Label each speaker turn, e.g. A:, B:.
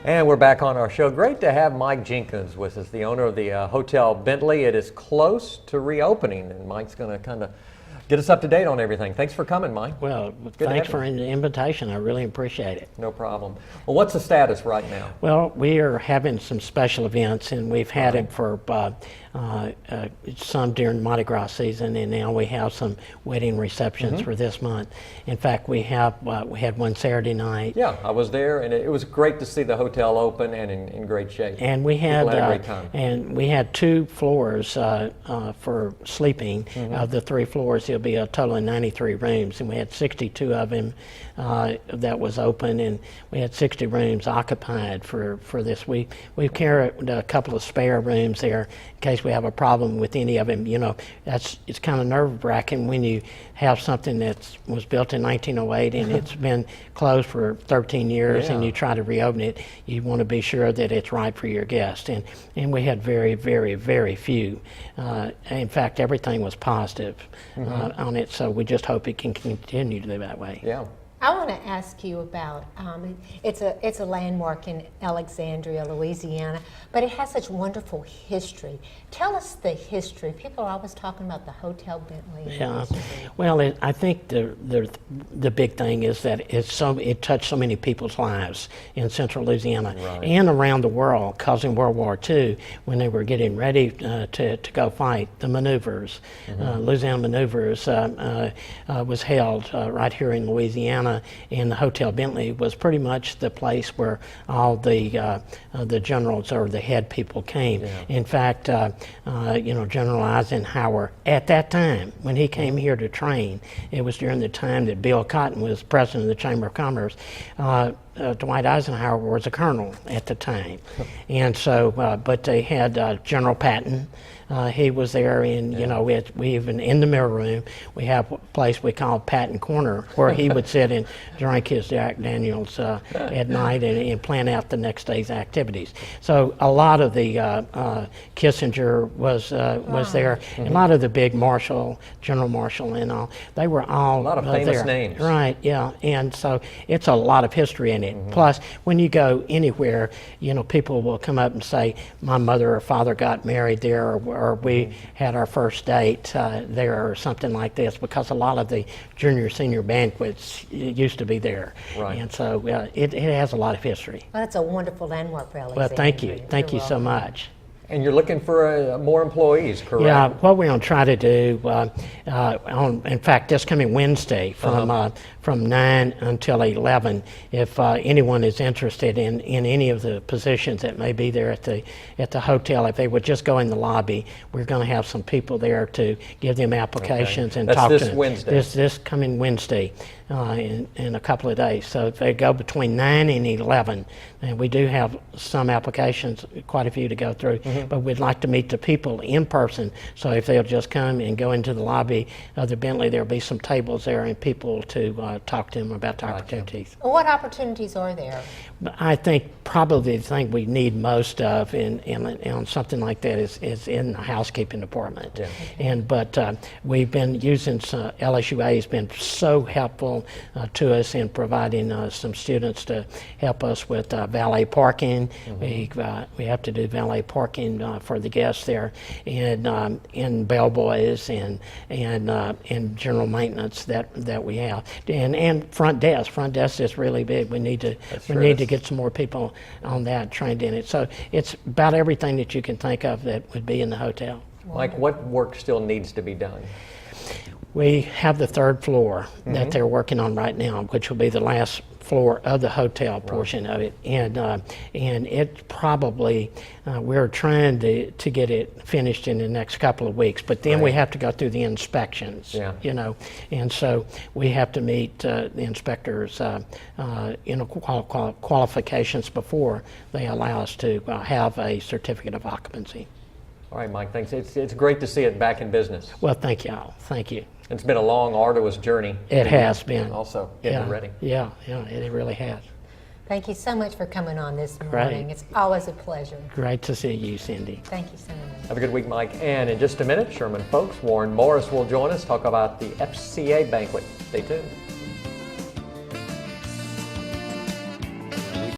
A: And we're back on our show. Great to have Mike Jenkins with us, the owner of the Hotel Bentley. It is close to reopening, and Mike's going to kind of get us up to date on everything. Thanks for coming, Mike.
B: Well, thanks for the invitation. I really appreciate it.
A: No problem. Well, what's the status right now?
B: Well, we are having some special events, and we've had it for some during Mardi Gras season, and now we have some wedding receptions for this month. In fact, we had one Saturday night.
A: Yeah, I was there, and it was great to see the hotel open and in great shape.
B: And we had
A: a great time.
B: And we had 2 floors for sleeping. Of the 3 floors, there'll be a total of 93 rooms, and we had 62 of them that was open, and we had 60 rooms occupied for this week. We've carried a couple of spare rooms there in case we have a problem with any of them. You know, it's kind of nerve-wracking when you have something that was built in 1908 and it's been closed for 13 years and you try to reopen it. You want to be sure that it's right for your guests, and we had very, very, very few. In fact, everything was positive on it, so we just hope it can continue to be that way.
A: Yeah.
C: I want to ask you about, it's a landmark in Alexandria, Louisiana, but it has such wonderful history. Tell us the history. People are always talking about the Hotel Bentley.
B: Yeah, well, I think the big thing is that it touched so many people's lives in central Louisiana and around the world, because in World War II, when they were getting ready to go fight, the maneuvers, Louisiana maneuvers was held right here in Louisiana. And the Hotel Bentley was pretty much the place where all the generals or the head people came. Yeah. In fact, General Eisenhower, at that time, when he came here to train, it was during the time that Bill Cotton was president of the Chamber of Commerce. Dwight Eisenhower was a colonel at the time. And so, but they had General Patton. He was there, and we even in the mirror room, we have a place we call Patton Corner, where he would sit and drink his Jack Daniels at night and plan out the next day's activities. So a lot of the Kissinger was there, and a lot of the big General Marshall and all, they were all
A: a lot of famous
B: there.
A: names.
B: Right, yeah, and so it's a lot of history in it. Plus, when you go anywhere, people will come up and say, my mother or father got married there, or we had our first date there, or something like this, because a lot of the junior senior banquets used to be there. Right. And so it has a lot of history.
C: Well, that's a wonderful landmark for Alexandria.
B: Well, thank you. Thank you so much.
A: And you're looking for more employees, correct?
B: Yeah, what we're going to try to do, in fact, this coming Wednesday from 9 until 11, if anyone is interested in any of the positions that may be there at the hotel, if they would just go in the lobby, we're going to have some people there to give them applications and talk to them.
A: Wednesday.
B: This coming Wednesday in a couple of days. So if they go between 9 and 11, and we do have some applications, quite a few to go through, but we'd like to meet the people in person. So if they'll just come and go into the lobby of the Bentley, there'll be some tables there and people to talk to them about the opportunities.
C: Well, what opportunities are there?
B: I think probably the thing we need most of in something like that is in the housekeeping department. Yeah. But we've been using LSUA has been so helpful to us in providing some students to help us with valet parking. We have to do valet parking for the guests there, and bellboys and general maintenance that we have, and front desk. Front desk is really big. We need to get some more people on that trained in it. So it's about everything that you can think of that would be in the hotel.
A: Mike, what work still needs to be done?
B: We have the 3rd floor that they're working on right now, which will be the last floor of the hotel portion of it, and it probably we're trying to get it finished in the next couple of weeks, but then we have to go through the inspections, and so we have to meet the inspectors qualifications before they allow us to have a certificate of occupancy.
A: All right, Mike, thanks. It's great to see it back in business.
B: Well, thank you all. Thank you.
A: It's been a long, arduous journey.
B: It has been.
A: Also getting it ready.
B: Yeah, it really has.
C: Thank you so much for coming on this morning.
B: Great.
C: It's always a pleasure.
B: Great to see you, Cindy.
C: Thank you so much.
A: Have a good week, Mike. And in just a minute, Sherman Folks, Warren Morris will join us, talk about the FCA banquet. Stay tuned.